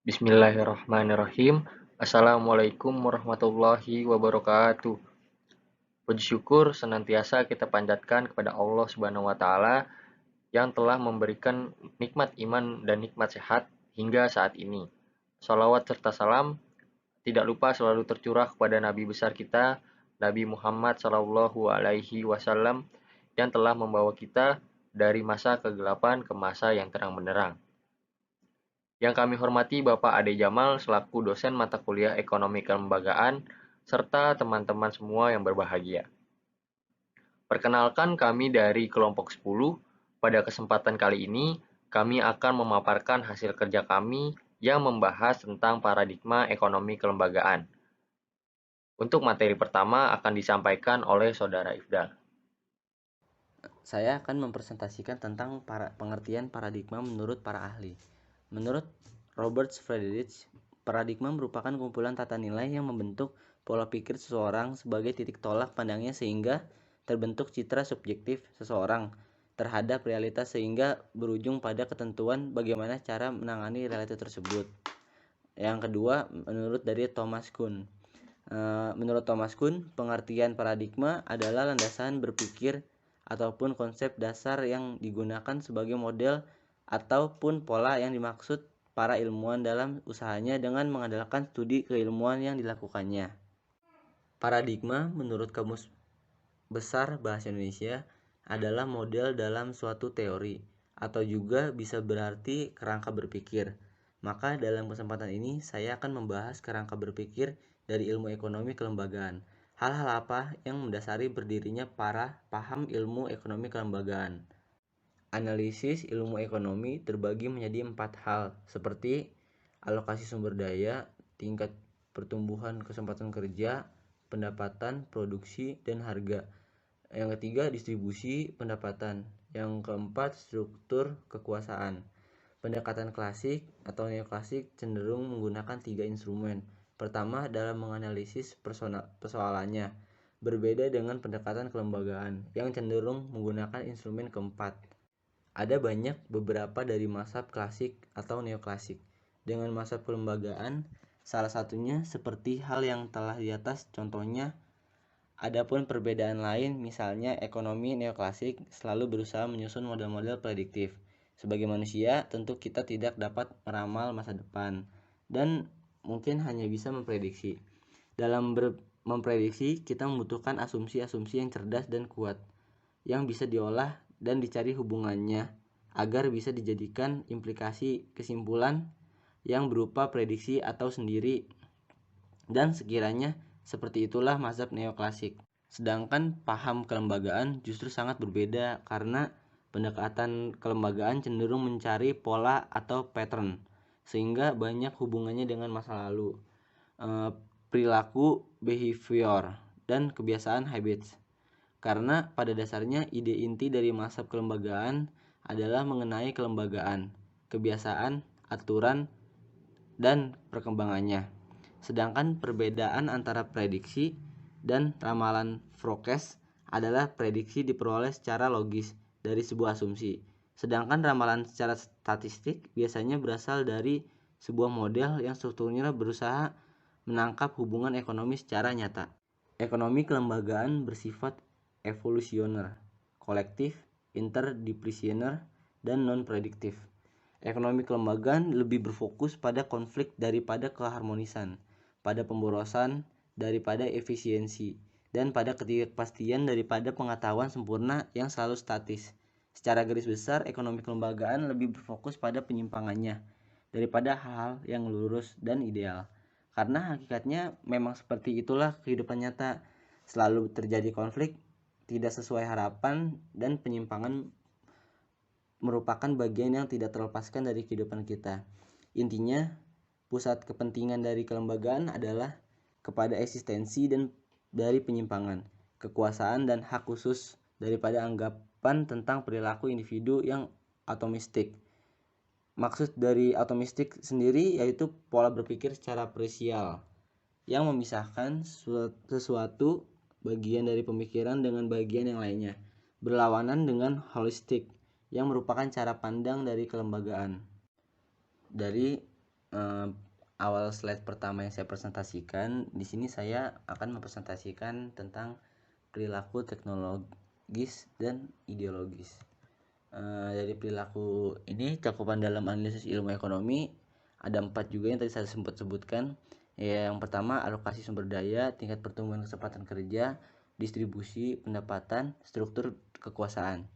Bismillahirrahmanirrahim. Assalamualaikum warahmatullahi wabarakatuh. Puji syukur senantiasa kita panjatkan kepada Allah Subhanahu wa taala yang telah memberikan nikmat iman dan nikmat sehat hingga saat ini. Salawat serta salam tidak lupa selalu tercurah kepada Nabi besar kita, Nabi Muhammad Shallallahu Alaihi Wasallam, yang telah membawa kita dari masa kegelapan ke masa yang terang benderang. Yang kami hormati Bapak Ade Jamal selaku dosen mata kuliah Ekonomi Kelembagaan, serta teman-teman semua yang berbahagia. Perkenalkan kami dari kelompok 10. Pada kesempatan kali ini, kami akan memaparkan hasil kerja kami yang membahas tentang paradigma ekonomi kelembagaan. Untuk materi pertama akan disampaikan oleh Saudara Ifdal. Saya akan mempresentasikan tentang pengertian paradigma menurut para ahli. Menurut Robert Friedrich, paradigma merupakan kumpulan tata nilai yang membentuk pola pikir seseorang sebagai titik tolak pandangnya sehingga terbentuk citra subjektif seseorang terhadap realitas sehingga berujung pada ketentuan bagaimana cara menangani realitas tersebut. Yang kedua, menurut dari Thomas Kuhn. Menurut Thomas Kuhn, pengertian paradigma adalah landasan berpikir ataupun konsep dasar yang digunakan sebagai model ataupun pola yang dimaksud para ilmuwan dalam usahanya dengan mengandalkan studi keilmuan yang dilakukannya. Paradigma menurut Kamus Besar Bahasa Indonesia adalah model dalam suatu teori atau juga bisa berarti kerangka berpikir. Maka dalam kesempatan ini saya akan membahas kerangka berpikir dari ilmu ekonomi kelembagaan. Hal-hal apa yang mendasari berdirinya para paham ilmu ekonomi kelembagaan. Analisis ilmu ekonomi terbagi menjadi 4 hal seperti alokasi sumber daya, tingkat pertumbuhan kesempatan kerja, pendapatan, produksi, dan harga. Yang ketiga, distribusi pendapatan. Yang keempat, struktur kekuasaan. Pendekatan klasik atau neoklasik cenderung menggunakan 3 instrumen. Pertama, dalam menganalisis persoalannya, berbeda dengan pendekatan kelembagaan yang cenderung menggunakan instrumen keempat. Ada banyak beberapa dari mazhab klasik atau neoklasik dengan mazhab kelembagaan, salah satunya seperti hal yang telah di atas contohnya. Adapun perbedaan lain, misalnya ekonomi neoklasik selalu berusaha menyusun model-model prediktif. Sebagai manusia, tentu kita tidak dapat meramal masa depan dan mungkin hanya bisa memprediksi. Dalam memprediksi, kita membutuhkan asumsi-asumsi yang cerdas dan kuat, yang bisa diolah dan dicari hubungannya agar bisa dijadikan implikasi kesimpulan yang berupa prediksi atau sendiri. Dan sekiranya seperti itulah mazhab neoklasik. Sedangkan paham kelembagaan justru sangat berbeda karena pendekatan kelembagaan cenderung mencari pola atau pattern sehingga banyak hubungannya dengan masa lalu, perilaku behavior, dan kebiasaan habits. Karena pada dasarnya ide inti dari mazhab kelembagaan adalah mengenai kelembagaan, kebiasaan, aturan, dan perkembangannya. Sedangkan perbedaan antara prediksi dan ramalan forecast adalah prediksi diperoleh secara logis dari sebuah asumsi. Sedangkan ramalan secara statistik biasanya berasal dari sebuah model yang strukturnya berusaha menangkap hubungan ekonomi secara nyata. Ekonomi kelembagaan bersifat evolusioner, kolektif, interdisipliner, dan non-prediktif. Ekonomi kelembagaan lebih berfokus pada konflik daripada keharmonisan, pada pemborosan daripada efisiensi, dan pada ketidakpastian daripada pengetahuan sempurna yang selalu statis. Secara garis besar, ekonomi kelembagaan lebih berfokus pada penyimpangannya daripada hal-hal yang lurus dan ideal. Karena hakikatnya memang seperti itulah kehidupan nyata, selalu terjadi konflik, tidak sesuai harapan, dan penyimpangan merupakan bagian yang tidak terlepaskan dari kehidupan kita. Intinya, pusat kepentingan dari kelembagaan adalah kepada eksistensi dan dari penyimpangan, kekuasaan dan hak khusus daripada anggapan tentang perilaku individu yang atomistik. Maksud dari atomistik sendiri yaitu pola berpikir secara parsial yang memisahkan sesuatu bagian dari pemikiran dengan bagian yang lainnya, berlawanan dengan holistik yang merupakan cara pandang dari kelembagaan. Dari awal slide pertama yang saya presentasikan, di sini saya akan mempresentasikan tentang perilaku teknologis dan ideologis. Dari perilaku ini cakupan dalam analisis ilmu ekonomi ada 4 juga yang tadi saya sempat sebutkan. Yang pertama, alokasi sumber daya, tingkat pertumbuhan kesempatan kerja, distribusi pendapatan, struktur kekuasaan.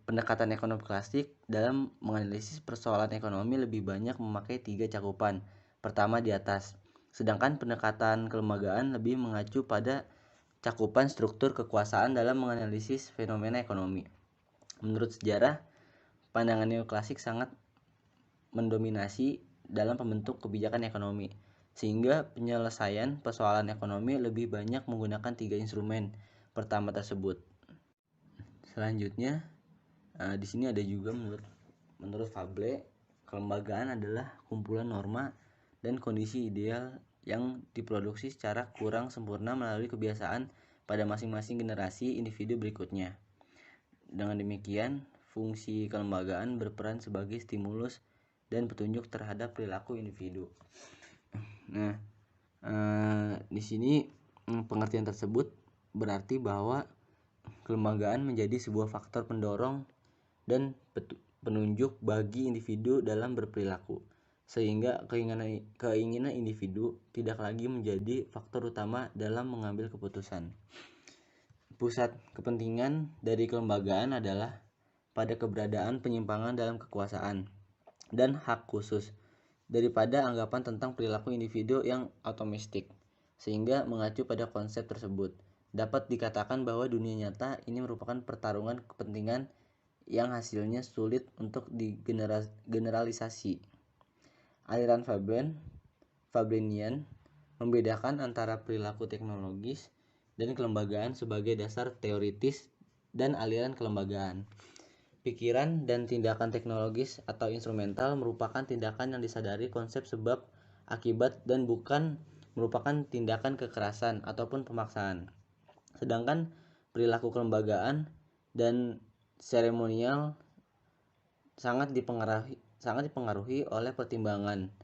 Pendekatan ekonomi klasik dalam menganalisis persoalan ekonomi lebih banyak memakai 3 cakupan pertama di atas, sedangkan pendekatan kelembagaan lebih mengacu pada cakupan struktur kekuasaan dalam menganalisis fenomena ekonomi. Menurut sejarah, pandangan neoklasik sangat mendominasi dalam pembentuk kebijakan ekonomi, sehingga penyelesaian persoalan ekonomi lebih banyak menggunakan 3 instrumen pertama tersebut. Selanjutnya, di sini ada juga menurut Fable, kelembagaan adalah kumpulan norma dan kondisi ideal yang diproduksi secara kurang sempurna melalui kebiasaan pada masing-masing generasi individu berikutnya. Dengan demikian, fungsi kelembagaan berperan sebagai stimulus dan petunjuk terhadap perilaku individu. Nah, di sini pengertian tersebut berarti bahwa kelembagaan menjadi sebuah faktor pendorong dan penunjuk bagi individu dalam berperilaku, sehingga keinginan individu tidak lagi menjadi faktor utama dalam mengambil keputusan. Pusat kepentingan dari kelembagaan adalah pada keberadaan penyimpangan dalam kekuasaan dan hak khusus daripada anggapan tentang perilaku individu yang otomistik, sehingga mengacu pada konsep tersebut. Dapat dikatakan bahwa dunia nyata ini merupakan pertarungan kepentingan yang hasilnya sulit untuk digeneralisasi. Aliran Fabrenian membedakan antara perilaku teknologis dan kelembagaan sebagai dasar teoritis dan aliran kelembagaan. Pikiran dan tindakan teknologis atau instrumental merupakan tindakan yang disadari konsep sebab akibat dan bukan merupakan tindakan kekerasan ataupun pemaksaan. Sedangkan perilaku kelembagaan dan seremonial sangat dipengaruhi oleh pertimbangan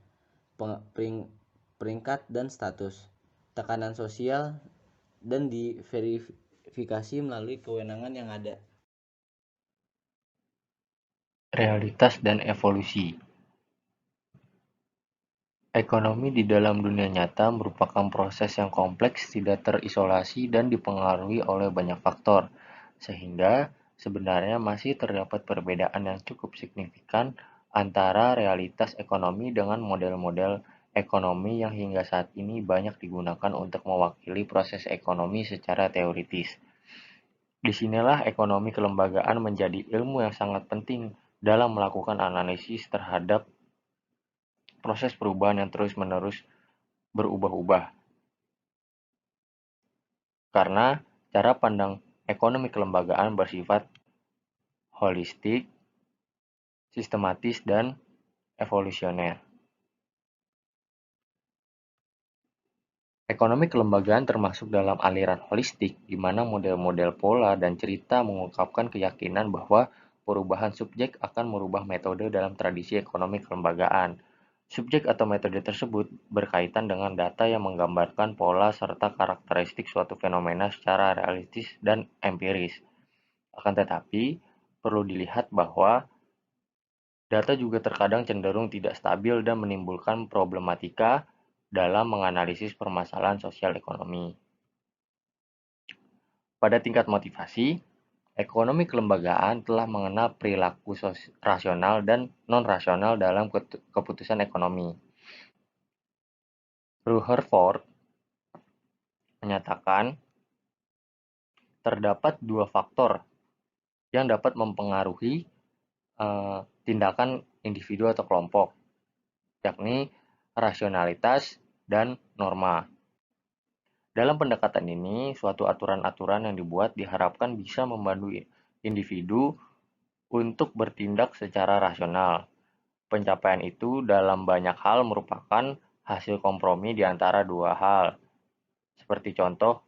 peringkat dan status, tekanan sosial, dan diverifikasi melalui kewenangan yang ada. Realitas dan evolusi. Ekonomi di dalam dunia nyata merupakan proses yang kompleks, tidak terisolasi, dan dipengaruhi oleh banyak faktor, sehingga sebenarnya masih terdapat perbedaan yang cukup signifikan antara realitas ekonomi dengan model-model ekonomi yang hingga saat ini banyak digunakan untuk mewakili proses ekonomi secara teoritis. Disinilah ekonomi kelembagaan menjadi ilmu yang sangat penting dalam melakukan analisis terhadap proses perubahan yang terus-menerus berubah-ubah. Karena cara pandang ekonomi kelembagaan bersifat holistik, sistematis, dan evolusioner. Ekonomi kelembagaan termasuk dalam aliran holistik, di mana model-model pola dan cerita mengungkapkan keyakinan bahwa perubahan subjek akan merubah metode dalam tradisi ekonomi kelembagaan. Subjek atau metode tersebut berkaitan dengan data yang menggambarkan pola serta karakteristik suatu fenomena secara realistis dan empiris. Akan tetapi, perlu dilihat bahwa data juga terkadang cenderung tidak stabil dan menimbulkan problematika dalam menganalisis permasalahan sosial ekonomi. Pada tingkat motivasi, ekonomi kelembagaan telah mengenal perilaku rasional dan non-rasional dalam keputusan ekonomi. Rutherford menyatakan terdapat 2 faktor yang dapat mempengaruhi tindakan individu atau kelompok, yakni rasionalitas dan norma. Dalam pendekatan ini, suatu aturan-aturan yang dibuat diharapkan bisa membantu individu untuk bertindak secara rasional. Pencapaian itu dalam banyak hal merupakan hasil kompromi di antara dua hal. Seperti contoh,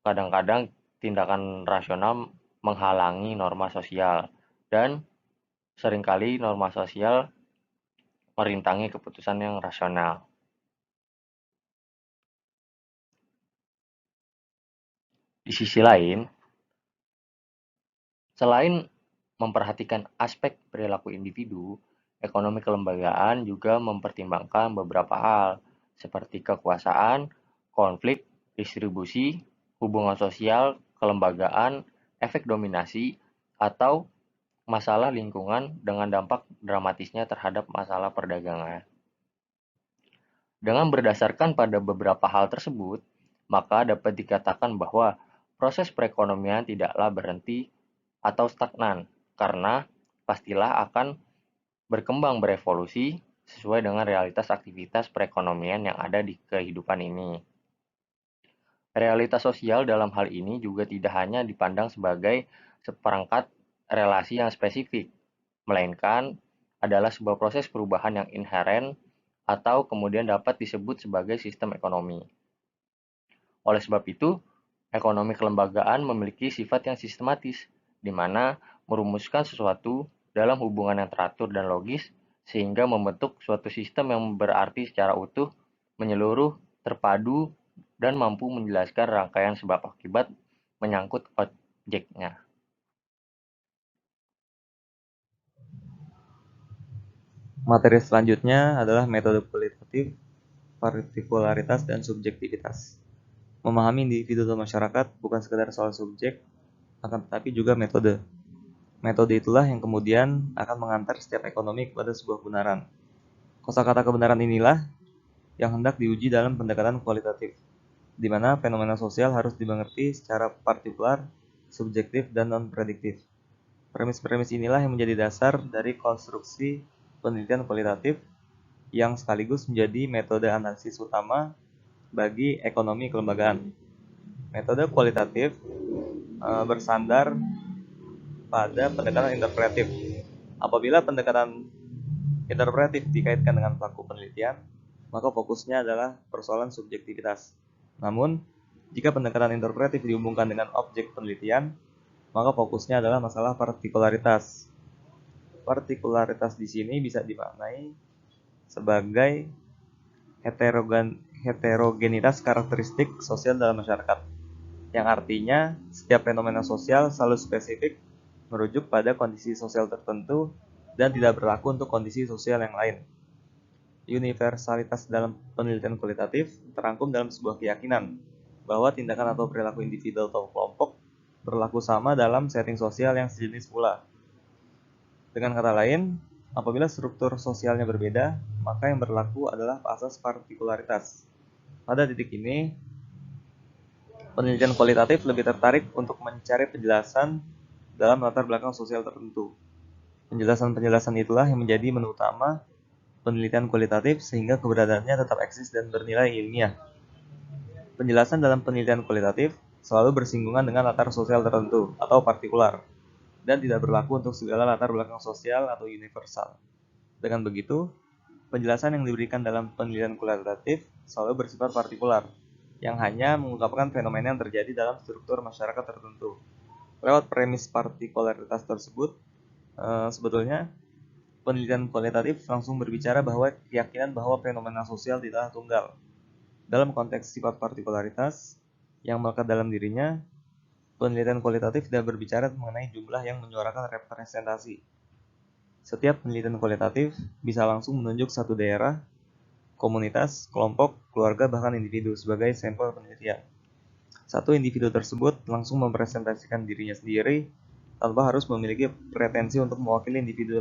kadang-kadang tindakan rasional menghalangi norma sosial, dan seringkali norma sosial merintangi keputusan yang rasional. Di sisi lain, selain memperhatikan aspek perilaku individu, ekonomi kelembagaan juga mempertimbangkan beberapa hal, seperti kekuasaan, konflik, distribusi, hubungan sosial, kelembagaan, efek dominasi, atau masalah lingkungan dengan dampak dramatisnya terhadap masalah perdagangan. Dengan berdasarkan pada beberapa hal tersebut, maka dapat dikatakan bahwa proses perekonomian tidaklah berhenti atau stagnan, karena pastilah akan berkembang berevolusi sesuai dengan realitas aktivitas perekonomian yang ada di kehidupan ini. Realitas sosial dalam hal ini juga tidak hanya dipandang sebagai seperangkat relasi yang spesifik, melainkan adalah sebuah proses perubahan yang inheren atau kemudian dapat disebut sebagai sistem ekonomi. Oleh sebab itu, ekonomi kelembagaan memiliki sifat yang sistematis, di mana merumuskan sesuatu dalam hubungan yang teratur dan logis, sehingga membentuk suatu sistem yang berarti secara utuh, menyeluruh, terpadu, dan mampu menjelaskan rangkaian sebab akibat menyangkut objeknya. Materi selanjutnya adalah metode kualitatif, partikularitas, dan subjektivitas. Memahami individu dan masyarakat bukan sekedar soal subjek, akan tetapi juga metode. Metode itulah yang kemudian akan mengantar setiap ekonomi kepada sebuah kebenaran. Kosakata kebenaran inilah yang hendak diuji dalam pendekatan kualitatif, di mana fenomena sosial harus dimengerti secara partikular, subjektif, dan non-prediktif. Premis-premis inilah yang menjadi dasar dari konstruksi penelitian kualitatif yang sekaligus menjadi metode analisis utama bagi ekonomi kelembagaan. Metode kualitatif bersandar pada pendekatan interpretatif. Apabila pendekatan interpretatif dikaitkan dengan pelaku penelitian, maka fokusnya adalah persoalan subjektivitas. Namun, jika pendekatan interpretatif dihubungkan dengan objek penelitian, maka fokusnya adalah masalah partikularitas. Partikularitas di sini bisa dimaknai sebagai heterogenitas karakteristik sosial dalam masyarakat, yang artinya setiap fenomena sosial selalu spesifik merujuk pada kondisi sosial tertentu dan tidak berlaku untuk kondisi sosial yang lain. Universalitas dalam penelitian kualitatif terangkum dalam sebuah keyakinan bahwa tindakan atau perilaku individu atau kelompok berlaku sama dalam setting sosial yang sejenis pula. Dengan kata lain, apabila struktur sosialnya berbeda, maka yang berlaku adalah asas partikularitas. Pada titik ini, penelitian kualitatif lebih tertarik untuk mencari penjelasan dalam latar belakang sosial tertentu. Penjelasan-penjelasan itulah yang menjadi menu utama penelitian kualitatif sehingga keberadaannya tetap eksis dan bernilai ilmiah. Penjelasan dalam penelitian kualitatif selalu bersinggungan dengan latar sosial tertentu atau partikular, dan tidak berlaku untuk segala latar belakang sosial atau universal. Dengan begitu, penjelasan yang diberikan dalam penelitian kualitatif selalu bersifat partikular, yang hanya mengungkapkan fenomena yang terjadi dalam struktur masyarakat tertentu. Lewat premis partikularitas tersebut, sebetulnya penelitian kualitatif langsung berbicara bahwa keyakinan bahwa fenomena sosial tidaklah tunggal. Dalam konteks sifat partikularitas yang melekat dalam dirinya, penelitian kualitatif tidak berbicara mengenai jumlah yang menyuarakan representasi. Setiap penelitian kualitatif bisa langsung menunjuk satu daerah, komunitas, kelompok, keluarga, bahkan individu sebagai sampel penelitian. Satu individu tersebut langsung mempresentasikan dirinya sendiri tanpa harus memiliki pretensi untuk mewakili individu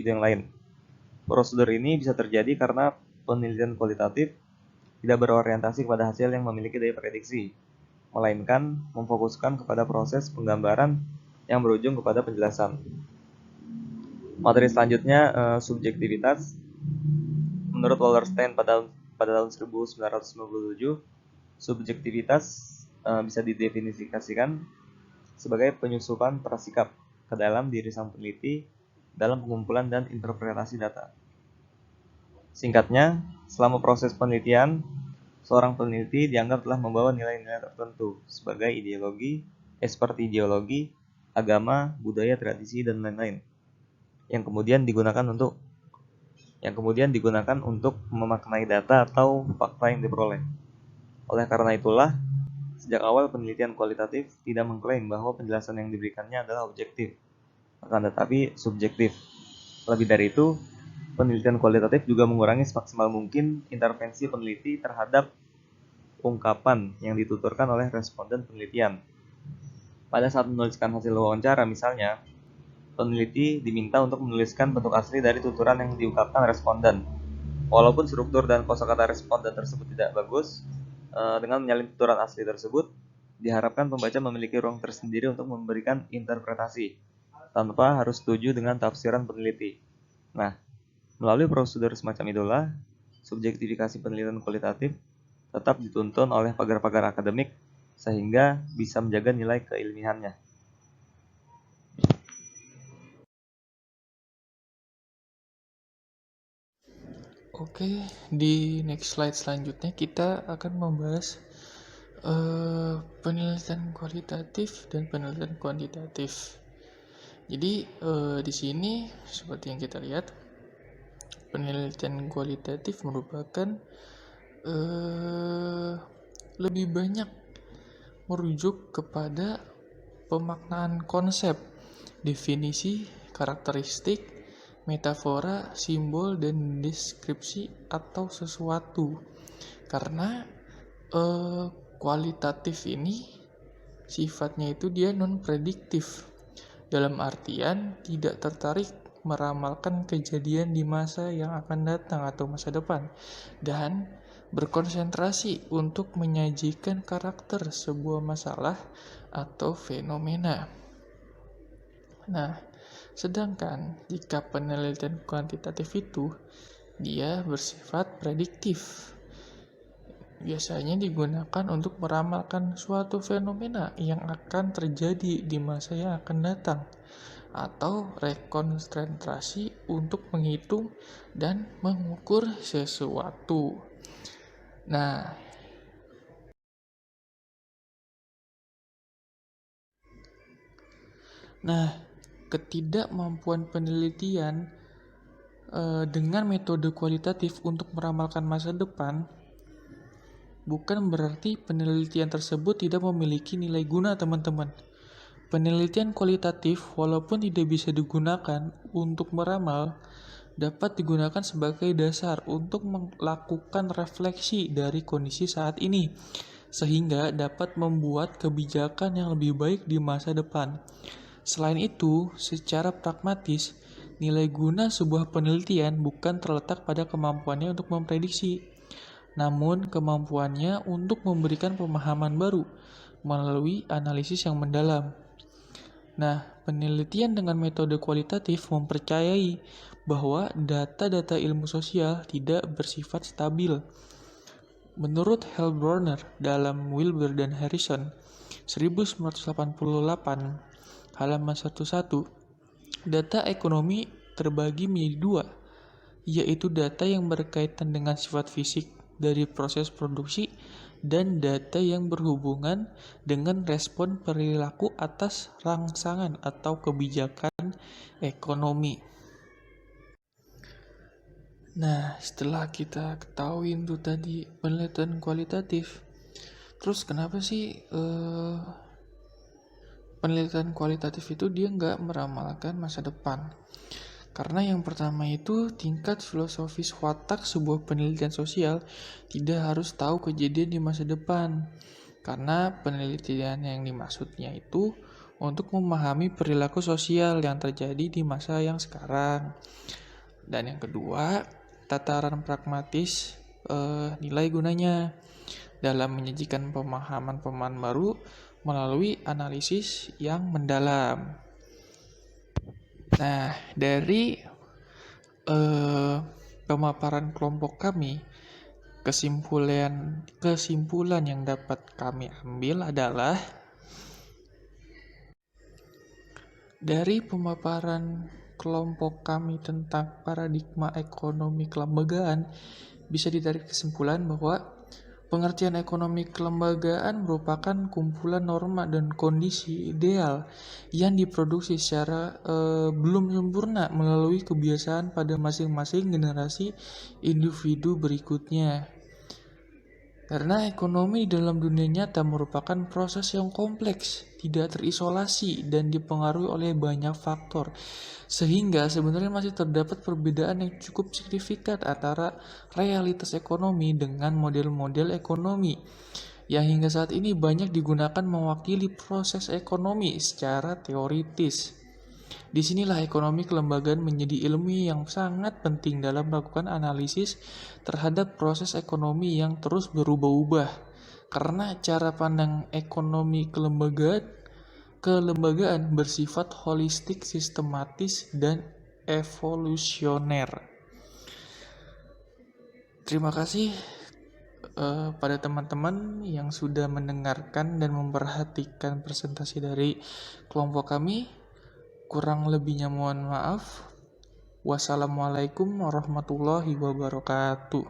yang lain. Prosedur ini bisa terjadi karena penelitian kualitatif tidak berorientasi kepada hasil yang memiliki daya prediksi, melainkan memfokuskan kepada proses penggambaran yang berujung kepada penjelasan. Materi selanjutnya, subjektivitas. Menurut Wallerstein pada tahun 1997, subjektivitas bisa didefinisikan sebagai penyusupan prasikap ke dalam diri sang peneliti dalam pengumpulan dan interpretasi data. Singkatnya, selama proses penelitian, seorang peneliti dianggap telah membawa nilai-nilai tertentu sebagai seperti ideologi, agama, budaya, tradisi, dan lain-lain. yang kemudian digunakan untuk memaknai data atau fakta yang diperoleh. Oleh karena itulah, sejak awal penelitian kualitatif tidak mengklaim bahwa penjelasan yang diberikannya adalah objektif, akan tetapi subjektif. Lebih dari itu, penelitian kualitatif juga mengurangi semaksimal mungkin intervensi peneliti terhadap ungkapan yang dituturkan oleh responden penelitian. Pada saat menuliskan hasil wawancara misalnya, peneliti diminta untuk menuliskan bentuk asli dari tuturan yang diungkapkan responden. Walaupun struktur dan kosakata responden tersebut tidak bagus, dengan menyalin tuturan asli tersebut, diharapkan pembaca memiliki ruang tersendiri untuk memberikan interpretasi, tanpa harus setuju dengan tafsiran peneliti. Nah, melalui prosedur semacam itulah, subjektifikasi penelitian kualitatif tetap dituntun oleh pagar-pagar akademik, sehingga bisa menjaga nilai keilmiahannya. Oke, di next slide selanjutnya kita akan membahas penelitian kualitatif dan penelitian kuantitatif. Jadi di sini seperti yang kita lihat, penelitian kualitatif merupakan lebih banyak merujuk kepada pemaknaan konsep, definisi, karakteristik, metafora, simbol, dan deskripsi atau sesuatu. Karena kualitatif ini sifatnya itu dia non-prediktif, dalam artian tidak tertarik meramalkan kejadian di masa yang akan datang atau masa depan, dan berkonsentrasi untuk menyajikan karakter sebuah masalah atau fenomena. Nah, sedangkan jika penelitian kuantitatif itu dia bersifat prediktif, biasanya digunakan untuk meramalkan suatu fenomena yang akan terjadi di masa yang akan datang, atau rekonsentrasi untuk menghitung dan mengukur sesuatu. Nah, ketidakmampuan penelitian dengan metode kualitatif untuk meramalkan masa depan bukan berarti penelitian tersebut tidak memiliki nilai guna, teman-teman. Penelitian kualitatif, walaupun tidak bisa digunakan untuk meramal, dapat digunakan sebagai dasar untuk melakukan refleksi dari kondisi saat ini, sehingga dapat membuat kebijakan yang lebih baik di masa depan. Selain itu, secara pragmatis, nilai guna sebuah penelitian bukan terletak pada kemampuannya untuk memprediksi, namun kemampuannya untuk memberikan pemahaman baru melalui analisis yang mendalam. Nah, penelitian dengan metode kualitatif mempercayai bahwa data-data ilmu sosial tidak bersifat stabil. Menurut Heilbroner dalam Wilber dan Harrison 1988 halaman 11, data ekonomi terbagi menjadi dua, yaitu data yang berkaitan dengan sifat fisik dari proses produksi dan data yang berhubungan dengan respon perilaku atas rangsangan atau kebijakan ekonomi. Nah, setelah kita ketahui itu tadi penelitian kualitatif, terus kenapa sih penelitian kualitatif itu dia nggak meramalkan masa depan? Karena yang pertama itu tingkat filosofis watak sebuah penelitian sosial tidak harus tahu kejadian di masa depan. Karena penelitian yang dimaksudnya itu untuk memahami perilaku sosial yang terjadi di masa yang sekarang. Dan yang kedua, tataran pragmatis nilai gunanya dalam menyajikan pemahaman-pemahaman baru melalui analisis yang mendalam. Nah, dari pemaparan kelompok kami, kesimpulan yang dapat kami ambil adalah dari pemaparan kelompok kami tentang paradigma ekonomi kelembagaan bisa ditarik kesimpulan bahwa Pengertian ekonomi kelembagaan merupakan kumpulan norma dan kondisi ideal yang diproduksi secara belum sempurna melalui kebiasaan pada masing-masing generasi individu berikutnya. Karena ekonomi dalam dunia nyata merupakan proses yang kompleks, tidak terisolasi, dan dipengaruhi oleh banyak faktor. Sehingga sebenarnya masih terdapat perbedaan yang cukup signifikan antara realitas ekonomi dengan model-model ekonomi yang hingga saat ini banyak digunakan mewakili proses ekonomi secara teoritis. Disinilah ekonomi kelembagaan menjadi ilmu yang sangat penting dalam melakukan analisis terhadap proses ekonomi yang terus berubah-ubah. Karena cara pandang ekonomi kelembagaan bersifat holistik, sistematis, dan evolusioner. Terima kasih pada teman-teman yang sudah mendengarkan dan memperhatikan presentasi dari kelompok kami. Kurang lebihnya mohon maaf. Wassalamualaikum warahmatullahi wabarakatuh.